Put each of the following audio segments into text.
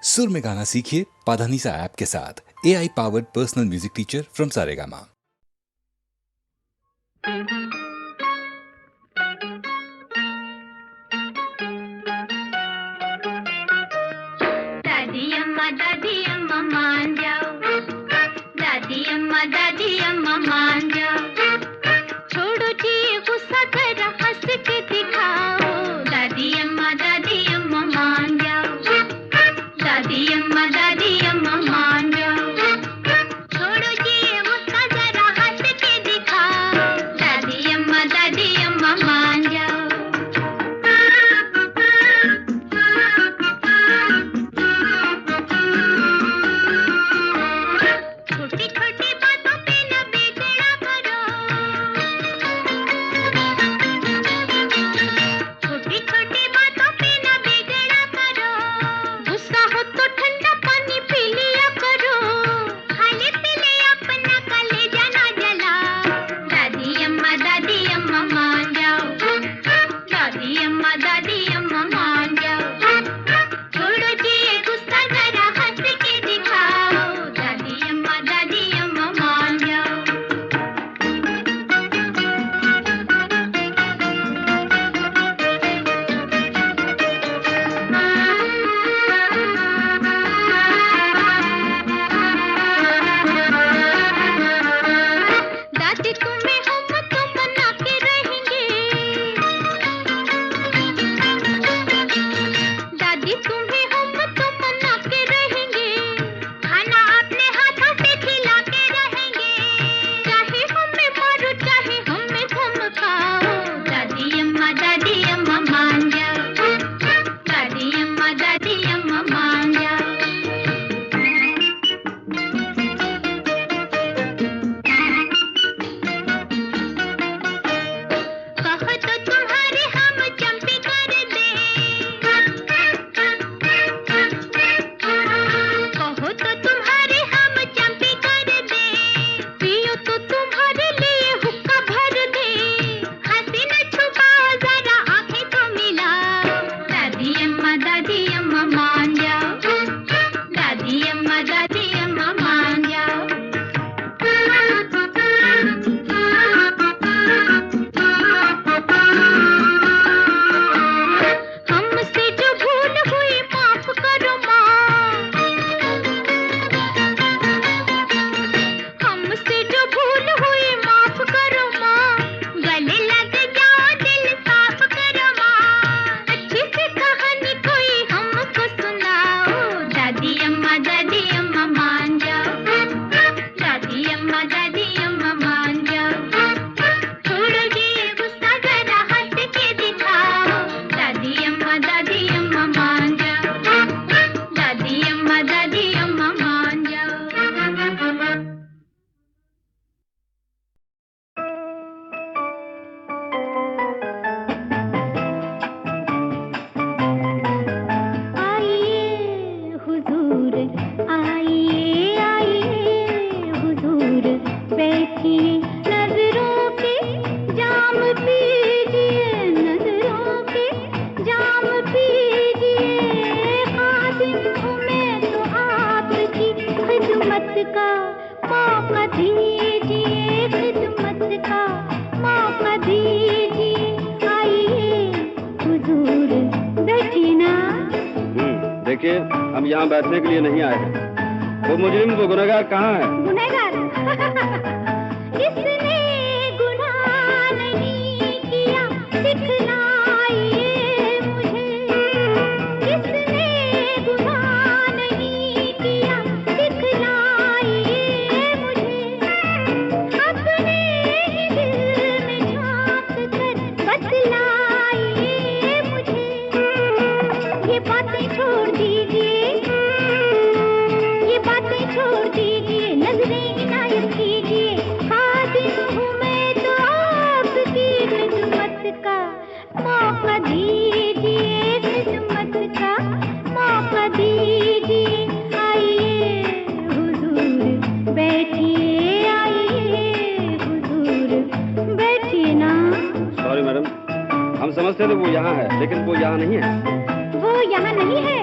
सुर में गाना सीखिए पाधानीसा ऐप के साथ। AI powered personal music teacher from Saregama. दादी अम्मा मान जाओ, दादी अम्मा मान जाओ, छोड़ो जी गुस्सा जरा हंस के दिखाओ। दादी अम्मा मान जाओ, दादी अम्मा मान जाओ, छोड़ो जी गुस्सा जरा हंस के दिखाओ। दादी अम्मा मान जाओ। छोटी छोटी बातों पे न बिगड़ा करो, छोटी छोटी बातों पे न बिगड़ा करो। गुस्सा हो तो ठंडा पानी पी लिया करो, खाले पीले अपना कलेजा ना जलाओ। दादी अम्मा मान जाओ, दादी अम्मा मान जाओ, छोड़ो जी ये गुस्सा जरा हंस के दिखाओ। दादी अम्मा मान जाओ। दादी तुम्हें हम तो मना के रहेंगे, दादी तुम्हें हम तो मना के रहेंगे। खाना अपने हाथों से खिला के रहेंगे, चाहे हमें मारो चाहे हमें धमकाओ। दादी अम्मा मान जाओ, दादी अम्मा मान जाओ। कहो तो तुम्हारे हम चंपी कर दे, कहो तो तुम्हारे हम चंपी कर दे, पियो तो तुम्हारे लिए हुक्का भर दे। हंसी न छुपाओ जरा आंखें तो मिलाओ। दादी अम्मा मान जाओ, दादी अम्मा मान जाओ। हमसे जो भूल हुई माफ करो माँ, हमसे जो भूल हुई माफ करो माँ। गले लग जाओ दिल साफ करो माँ, अच्छी सी कहानी कोई हमको सुनाओ। दादी अम्मा मान जाओ, दादी अम्मा मान जाओ, छोड़ो जी ये गुस्सा जरा हंस के दिखाओ। दादी अम्मा मान जाओ, दादी अम्मा मान जाओ। आइए हुजूर, आइए आइए हुजूर, बैठिए नजरों के जाम पीजिए, नजरों के जाम पीजिए। खादिम हूँ मैं तो आपकी खिदमत का मौका दीजिए, खिदमत का मौका दीजिए। आइए हुजूर, बैठिए ना। देखिए, हम यहाँ बैठने के लिए नहीं आए हैं। वो मुजरिम, वो गुनहगार कहाँ है? गुनहगार किसने गुनाह नहीं किया दिखलाइए मुझे, किसने गुनाह नहीं किया दिखलाइए मुझे। अपने ही दिल में झांक कर बतलाइए मुझे। ये बातें छोड़ दीजिए, ये बातें छोड़ दीजिए, नजरें इनायत कीजिए। खादिम हूँ मैं तो आपकी खिदमत का मौका दीजिए, खिदमत का मौका दीजिए। आइए हुजूर, बैठिए, आइए हुजूर, बैठिए ना। सॉरी मैडम, हम समझते थे वो यहाँ है, लेकिन वो यहाँ नहीं है। वो यहाँ नहीं है।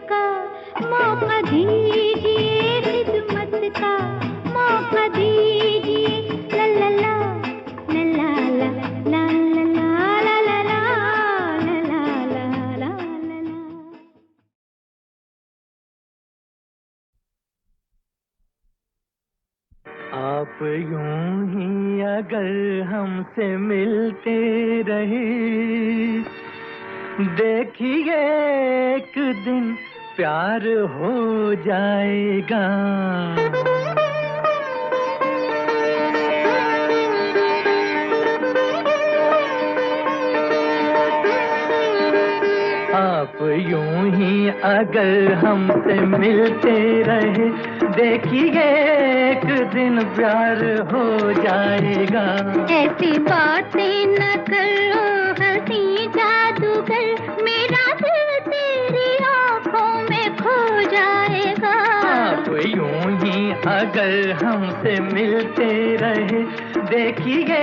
का मौका दीजिए, खिदमत का मौका दीजिए। ला ला ला ला ला ला ला ला ला ला ला ला ला। आप यूं ही अगर हमसे मिलते रहे, देखिए एक दिन प्यार हो जाएगा। आप यूं ही अगर हमसे मिलते रहे, देखिए एक दिन प्यार हो जाएगा। ऐसी बातें न करो हंसी जादूगर, मेरा दिल तेरी आँखों में खो जाएगा। आप यूं ही अगर हमसे मिलते रहे, देखिए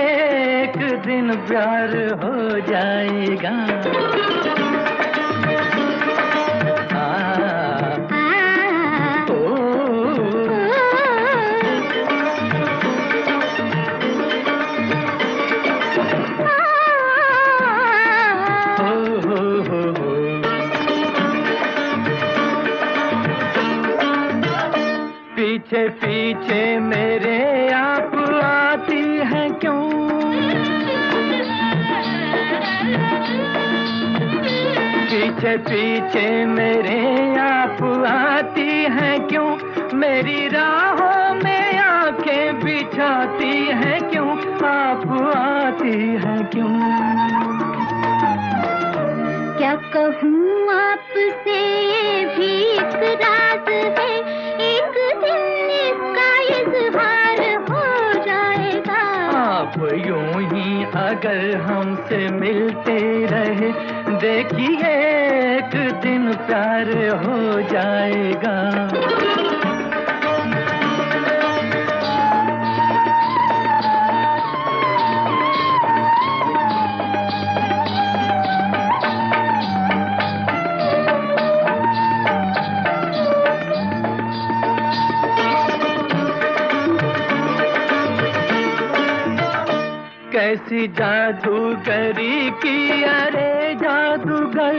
एक दिन प्यार हो जाएगा। पीछे पीछे मेरे आप आती हैं क्यों? पीछे पीछे मेरे आप आती हैं क्यों? मेरी राहों में आंखें बिछाती हैं क्यों? आप आती हैं क्यों? क्या कहूँ आपसे ये भी एक राज है, एक दिन इसका इज़हार हो जाएगा। आप यूं ही अगर हमसे मिलते रहे, देखिए एक दिन प्यार हो जाएगा। कैसी जादूगरी की अरे जादूगर,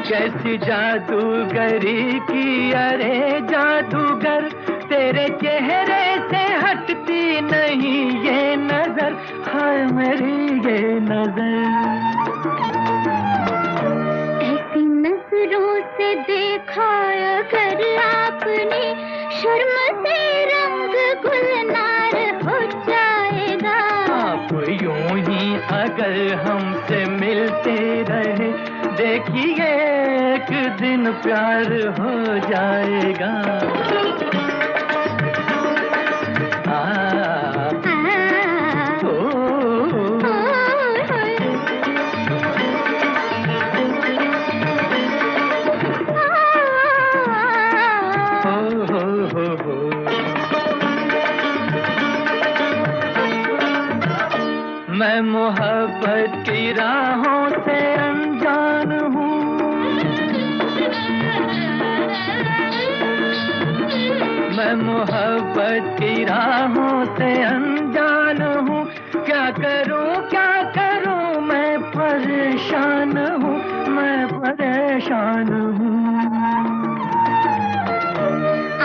कैसी जादूगरी की अरे जादूगर, तेरे चेहरे से हटती नहीं ये नजर, हाय मेरी ये नजर। ऐसी नजरों से देखा अगर आपने, शर्म से रंग गुलनार हो जाएगा। आप यूं ही अगर हमसे मिलते रहे, देखिए एक दिन प्यार हो जाएगा। मैं मोहब्बत की राहों से अनजान हूँ, मैं मोहब्बत की राहों से अनजान हूँ। क्या करूँ मैं परेशान हूँ, मैं परेशान हूँ।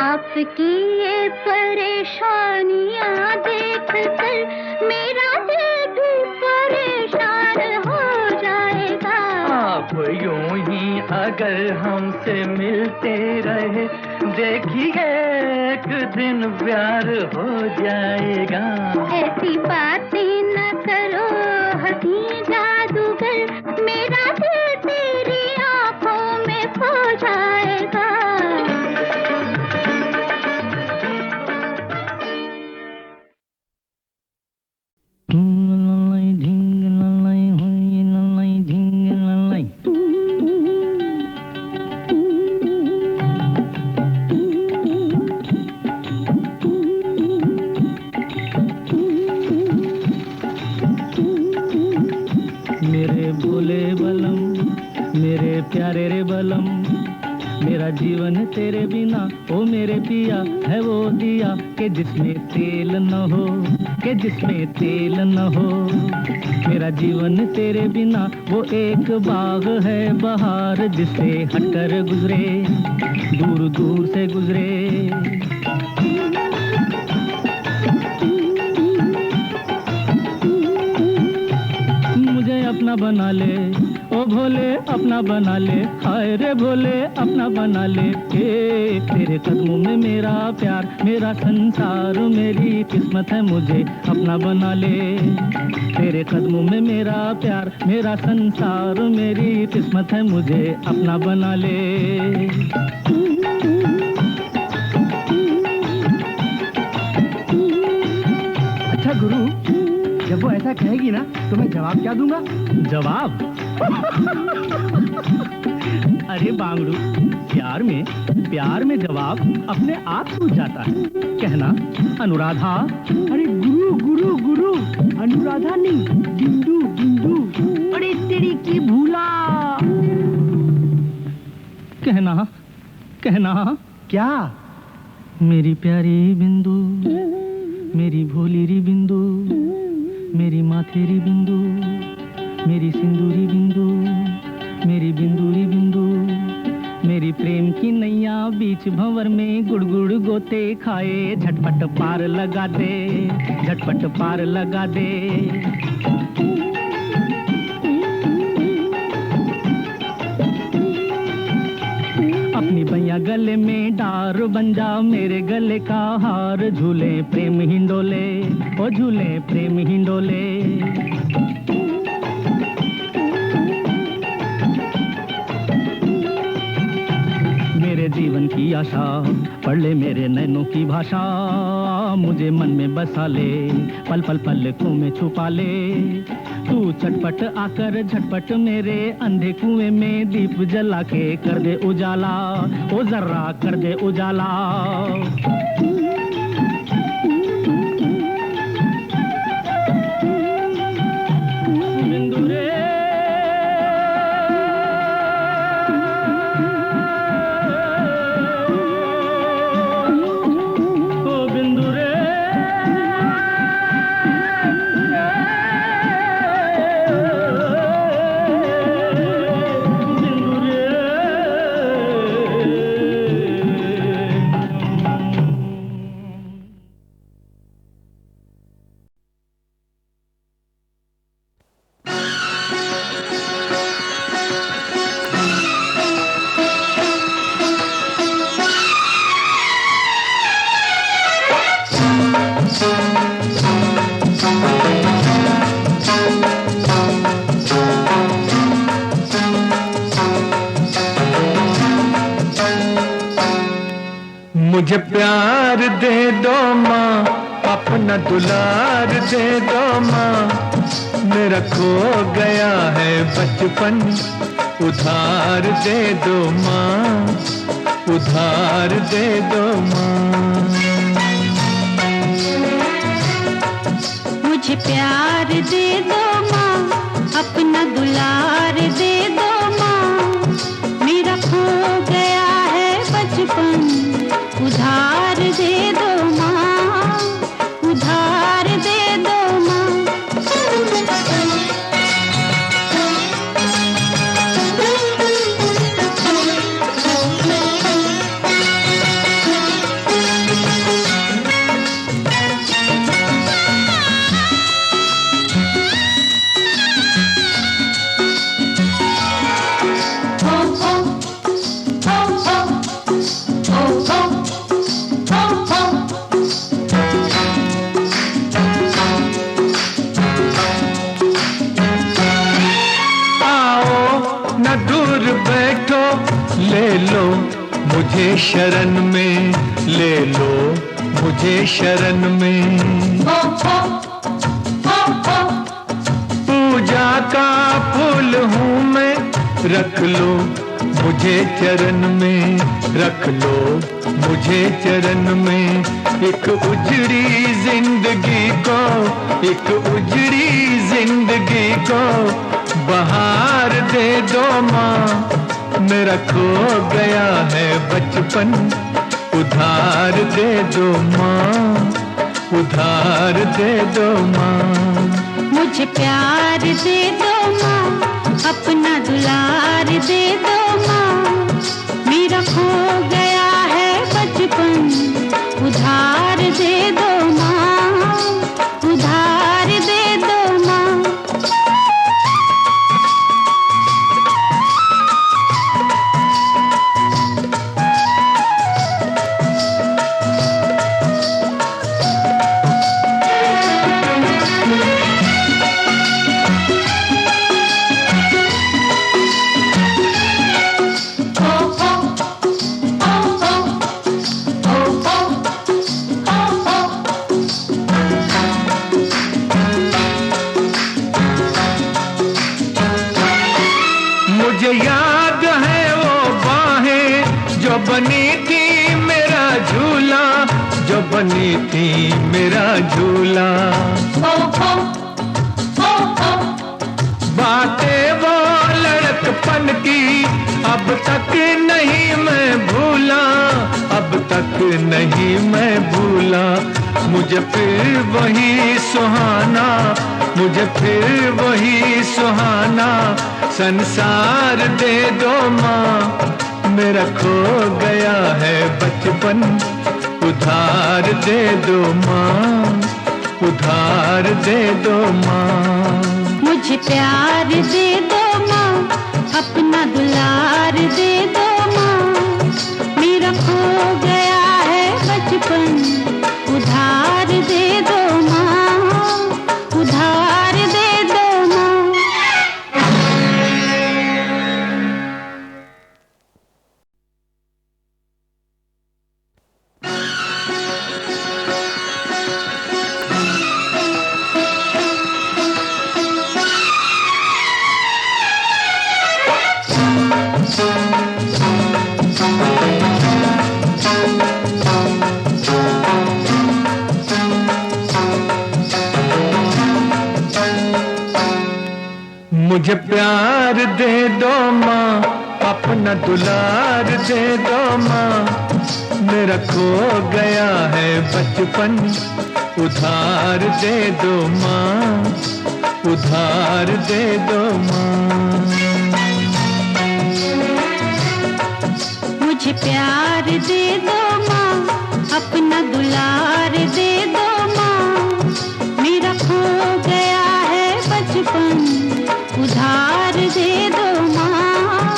आपकी ये परेशानियाँ देख कर मेरा दिल भी परेशान हो जाएगा। आप यूं ही अगर हमसे मिलते रहे, देखिए एक दिन प्यार हो जाएगा। ऐसी बातें न करो हंसी जादूगर, मेरा दिल तेरी आँखों में खो जाएगा। बोले बलम, मेरे प्यारे रे बलम, मेरा जीवन तेरे बिना ओ मेरे पिया है वो दिया कि जिसमें तेल न हो, कि जिसमें तेल न हो। मेरा जीवन तेरे बिना वो एक बाग है बहार जिससे हटकर गुजरे, दूर दूर से गुजरे। मुझे अपना बना ले ओ भोले, अपना बना ले, हाय रे भोले अपना बना ले। तेरे कदमों में मेरा प्यार, मेरा संसार, मेरी किस्मत है, मुझे अपना बना ले। तेरे कदमों में मेरा प्यार, मेरा संसार, मेरी किस्मत है, मुझे अपना बना ले। अच्छा गुरु, जब वो ऐसा कहेगी ना तो मैं जवाब क्या दूंगा? जवाब? अरे बांगड़ू, प्यार में जवाब अपने आप सूझ जाता है। कहना अनुराधा। अरे गुरु गुरु गुरु, अनुराधा नहीं, बिंदु बिंदु। अरे तेरी की भूला। कहना क्या? मेरी प्यारी बिंदु, मेरी भोली री बिंदु, मेरी माथेरी बिंदु, मेरी सिंदूरी बिंदु, मेरी बिंदूरी बिंदु, मेरी प्रेम की नैया बीच भंवर में गुड़गुड़ गोते खाए। झटपट पार लगा दे, झटपट पार लगा दे। अपनी बैया गले में डार बन जा, मेरे गले का हार। झूले प्रेम हिंडोले, ओ झूले प्रेम हिंडोले। मेरे जीवन की आशा पढ़ ले मेरे नैनों की भाषा। मुझे मन में बसा ले, पल पल पलकों में छुपा ले। तू चटपट आकर झटपट मेरे अंधे कुएं में दीप जला के कर दे उजाला, ओ जर्रा कर दे उजाला। मुझे प्यार दे दो माँ, अपना दुलार दे दो माँ। मेरा खो गया है बचपन, उधार दे दो माँ, उधार दे दो माँ। मुझे प्यार दे दो माँ, अपना दुलार दे दो माँ। मेरा खो गया है बचपन, उधार दे दो माँ, उधार दे दो माँ। ले लो मुझे शरण में, ले लो मुझे शरण में। पूजा का फूल हूँ मैं, रख लो मुझे चरण में, रख लो मुझे चरण में। एक उजड़ी जिंदगी को, एक उजड़ी जिंदगी को बहार दे दो माँ, मेरा खो गया है बचपन, उधार दे दो माँ, उधार दे दो माँ। मुझे प्यार दे दो माँ, अपना दुलार दे दो माँ, मेरा खो गया है बचपन, उधार दे दो माँ, उधार दे दो माँ। मुझे याद है वो बाहें जो बनी थी मेरा झूला, जो बनी थी मेरा झूला। बातें वो लड़कपन की अब तक नहीं मैं भूला, अब तक नहीं मैं भूला। मुझे फिर वही सुहाना, मुझे फिर वही सुहाना संसार दे दो माँ, मेरा खो गया है बचपन, उधार दे दो माँ, उधार दे दो माँ। मुझे प्यार दे दो माँ, अपना दुलार दे दो माँ, मेरा खो गया है बचपन, उधार दे दो माँ, उधार दे दो माँ। मुझे प्यार दे दो माँ, अपना दुलार दे दो माँ, मेरा खो गया है बचपन, उधार दे दो माँ, उधार दे दो माँ। मुझे प्यार दे दो माँ, अपना दुलार दे दो माँ, मेरा खो गया है बचपन, उधार दे दो माँ,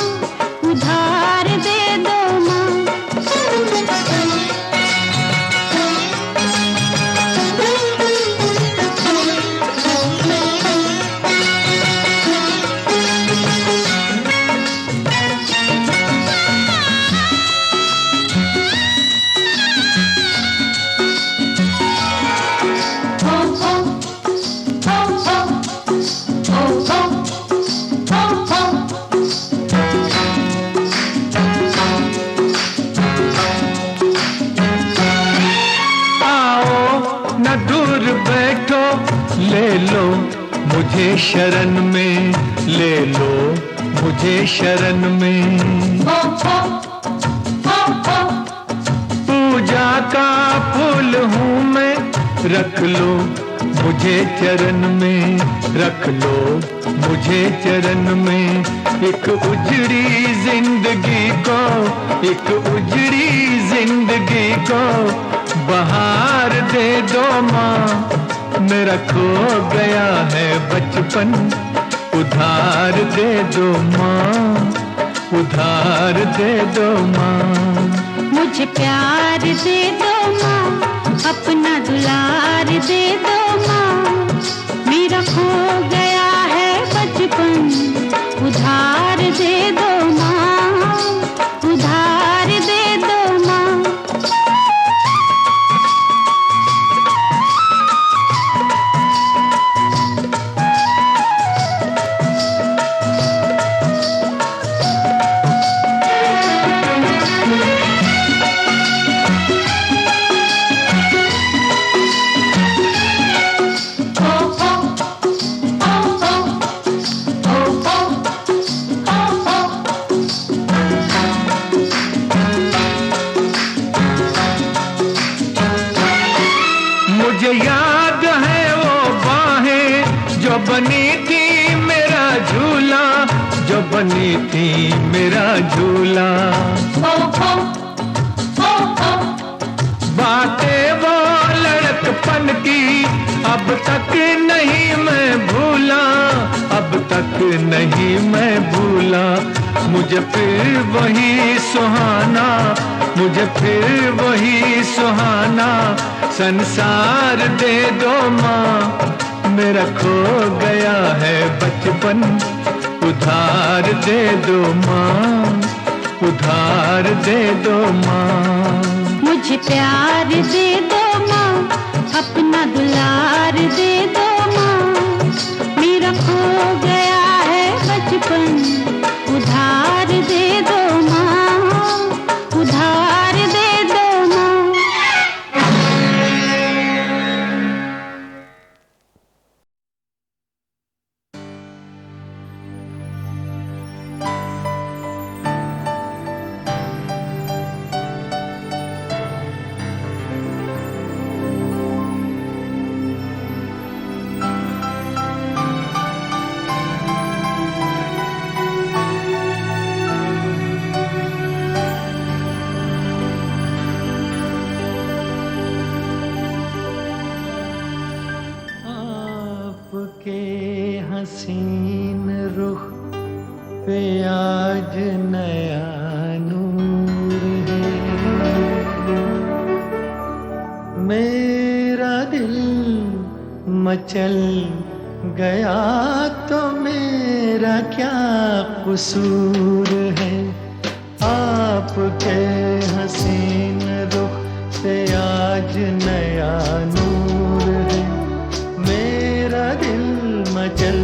उधार दे दो माँ। ले लो मुझे शरण में, ले लो मुझे शरण में। पूजा का फूल हूँ मैं, रख लो मुझे चरण में, रख लो मुझे चरण में। एक उजड़ी जिंदगी को, एक उजड़ी जिंदगी को बहार दे दो माँ, मेरा खो गया है बचपन, उधार दे दो माँ, उधार दे दो माँ। मुझे प्यार दे दो माँ, अपना दुलार दे दो माँ, मेरा खो गया है बचपन, उधार दे दो माँ, उधार दे दो माँ। बनी थी मेरा झूला। बातें वो लड़कपन की अब तक नहीं मैं भूला, अब तक नहीं मैं भूला। मुझे फिर वही सुहाना, मुझे फिर वही सुहाना संसार दे दो माँ। मेरा खो गया है बचपन उधार दे दो माँ, उधार दे दो माँ। मुझे प्यार दे दो माँ, अपना दुलार दे दो माँ। मेरा खो गया है बचपन उधार दे दो माँ, उधार दे दो माँ। हसीन रुख पे आज नया नूर है। मेरा दिल मचल गया तो मेरा क्या कसूर है। आपके हसीन रुख पे आज नया नूर है। मेरा दिल मचल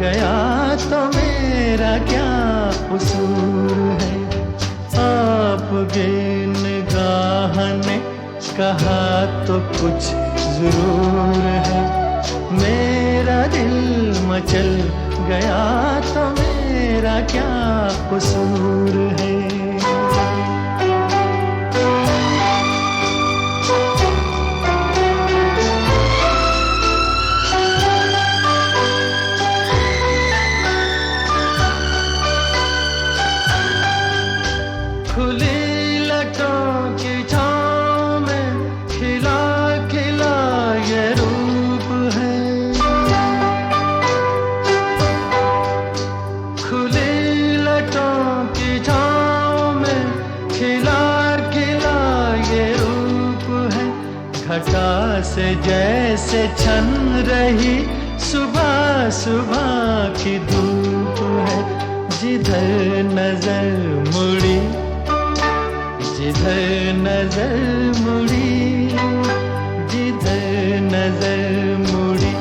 गया तो मेरा क्या कसूर है। आपकी निगाह ने कहा तो कुछ जरूर है। मेरा दिल मचल गया तो मेरा क्या कसूर है। खुली लटों की छाँव में खिला खिला ये रूप है। खुली लटों की छाँव में खिला खिला ये रूप है। घटा से जैसे छन रही सुबह सुबह की धूप है। जिधर नजर मुड़ी, जिधर नजर मुड़ी, जिधर नजर मुड़ी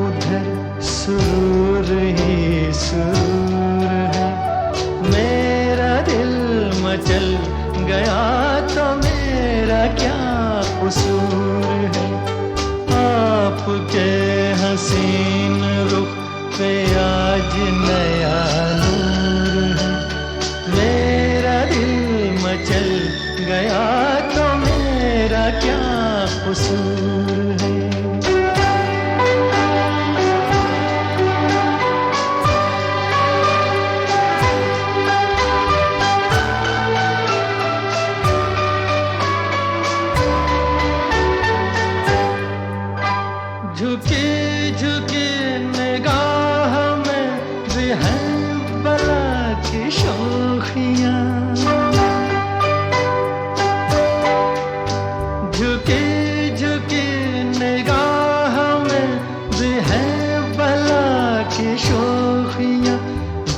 उधर सुरूर ही सुरूर है। मेरा दिल मचल गया तो मेरा क्या कसूर है। आपके हसीन रुख पे आज नया नूर है। मेरा दिल मचल गया तो मेरा क्या कसूर है। झुकी झुकी निगाह में भी है बला की शोखियाँ। झुकी झुकी निगाह में भी है बला की शोखियाँ।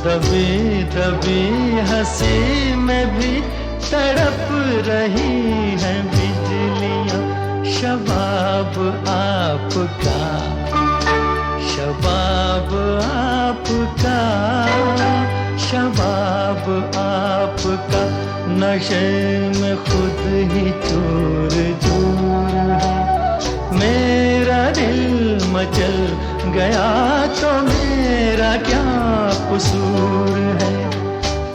दबी दबी हंसी में भी तड़प रही हैं बिजलियाँ। शबाब आपका, शबाब आपका, शबाब आपका नशे में खुद ही चूर चूर है। मेरा दिल मचल गया तो मेरा क्या कसूर है।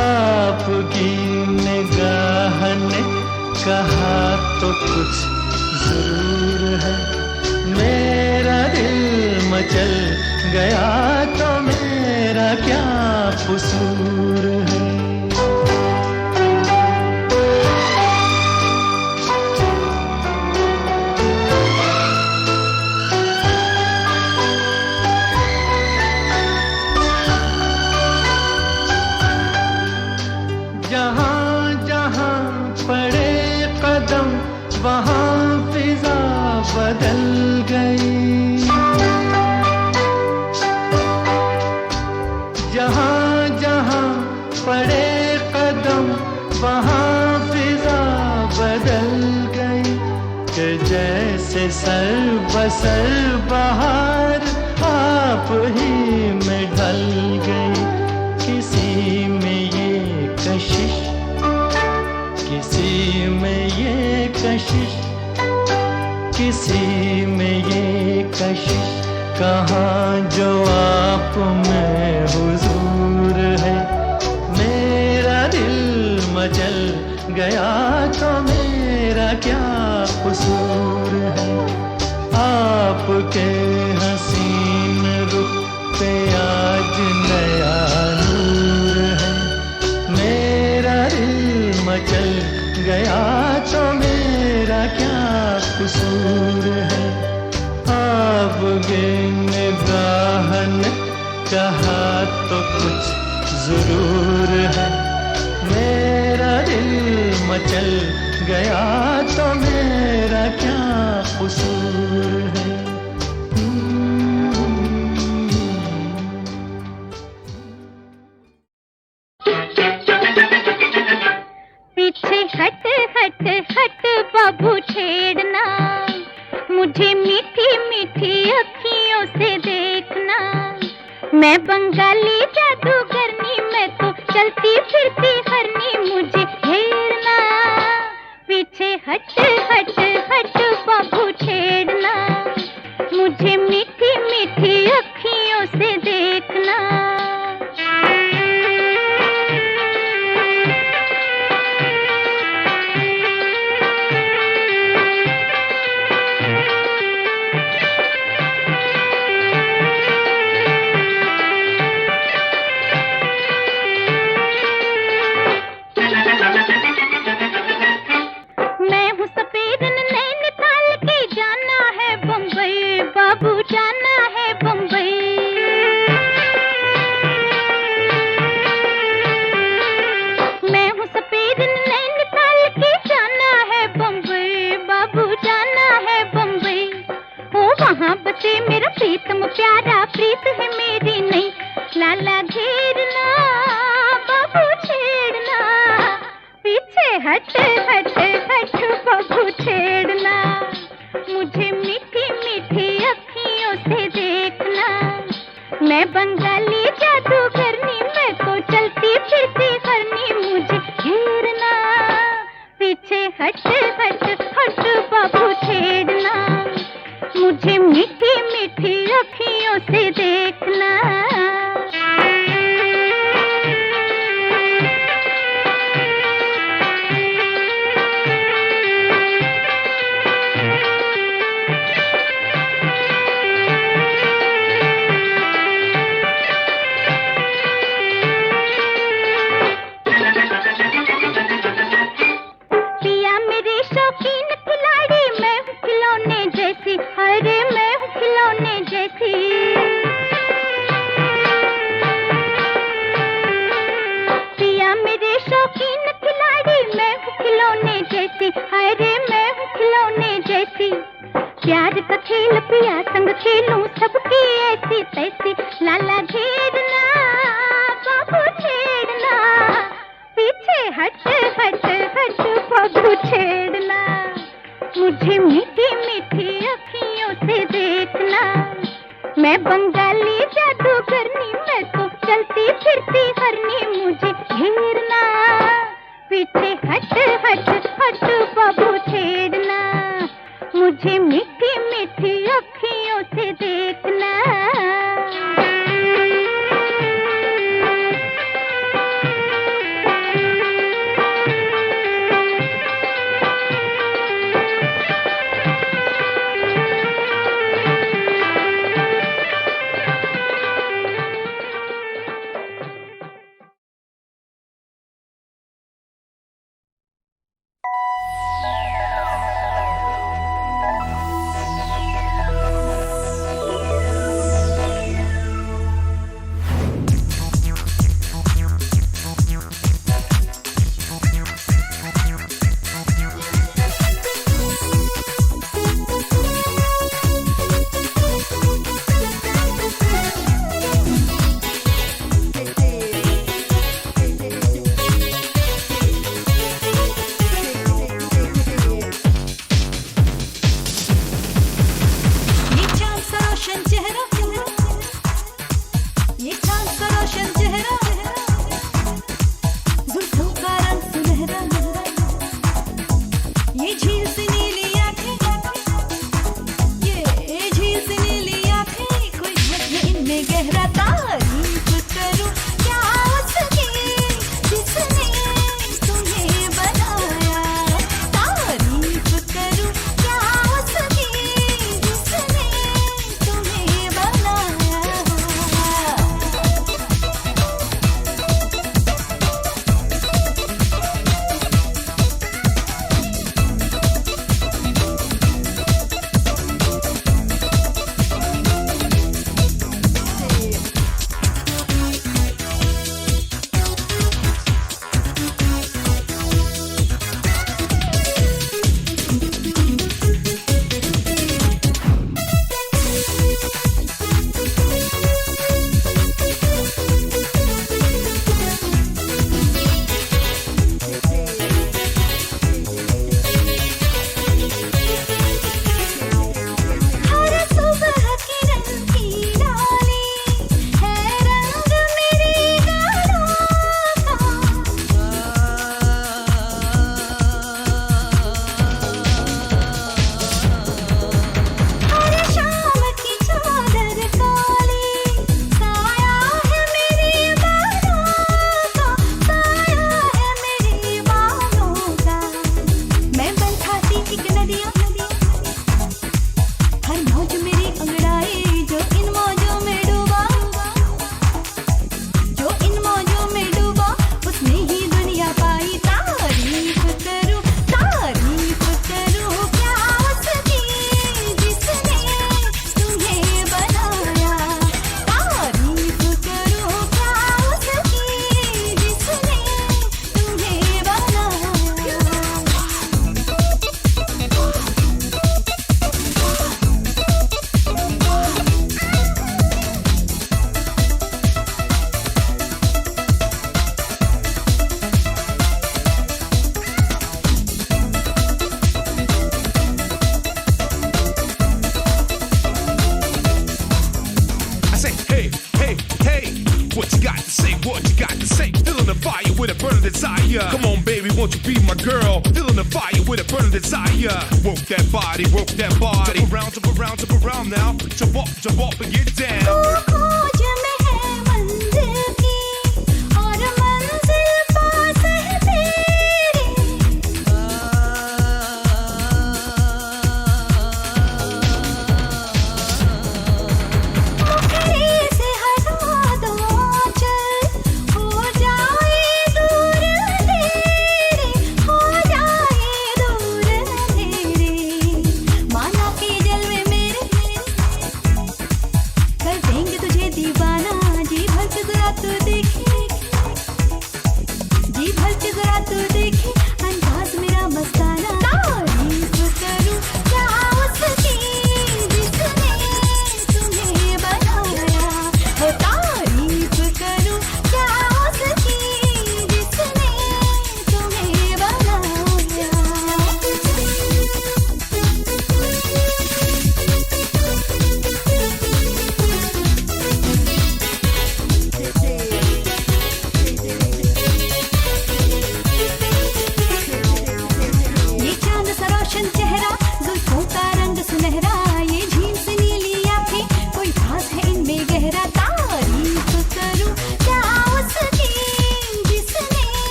आपकी निगाह ने कहा तो कुछ जरूर है। मेरा दिल मचल गया तो मेरा क्या कसूर पड़े कदम वहाँ फिजा बदल गई कि जैसे सर बसर बहार आप ही में ढल गई। किसी में ये कशिश, किसी में ये कशिश, किसी में ये कशिश, कहाँ जो आप में हुजूर है। मेरा दिल मचल गया तो मेरा क्या कसूर है। आपके हसीन रुख पे आज नया नूर है। मेरा दिल मचल गया तो मेरा क्या कसूर है। आपके निगाह ने कहा तो कुछ जरूर है। मेरा दिल मचल गया तो मेरा क्या कसूर है। पीछे हट हट हट बाबू छेड़ना, मुझे मीठी मीठी अखियों से देखना। मैं बंगाली जादूगरनी, मैं तो चलती फिरती हरनी, मुझे घेरना। पीछे हट हट हट बाबू छेड़ना, मुझे मीठी मीठी अखियों से देखना। मेरा प्रीतम प्यारा प्रीत है मेरी नहीं। लाला घेरना बाबू छेड़ना, पीछे हट हट हट बाबू छेड़ना। मुझे मीठी मीठी अखियों से देखना। मैं बंगाली जादूगरनी, मैं तो चलती फिरती हरनी, मुझे घेरना। पीछे हट हट हट बाबू छेड़ना, मुझे मीठी मीठी अखियों से देखना। पिया मेरे शौकीन खिलाड़ी, मैं हूँ खिलौने जैसी, अरे मैं हूँ खिलौने जैसी। पिया मेरे शौकीन खिलाड़ी, मैं हूँ खिलौने जैसी, अरे मैं हूँ खिलौने जैसी। प्यार का खेल पिया संग खेलूं, सबकी ऐसी तैसी। लाला घेरना बाबू छेड़ना, पीछे हट हट हट बाबू छेड़ना। मुझे मीठी मीठी अखियों से देखना। मैं बंगाली जादूगरनी, मैं तो चलती फिरती हरनी, मुझे घेरना। पीछे हट हट हट बाबू छेड़ना, मुझे मीठी मीठी अखियों से देखना। the same, feeling the fire with a burning desire. Come on, baby, won't you be my girl? Feeling the fire with a burning desire. Work that body, work that body. Jump around, jump around, jump around now. Jump up and get down. खोज में है मंजिल की और मंजिल पास है तेरे मुखड़े से हटा दो चल हो जाए दूर अंधेरे हो जाए दूर अंधेरे माना के जलवे मेरे कर देंगे तुझे दीवाना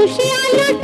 खुशियाँ लुट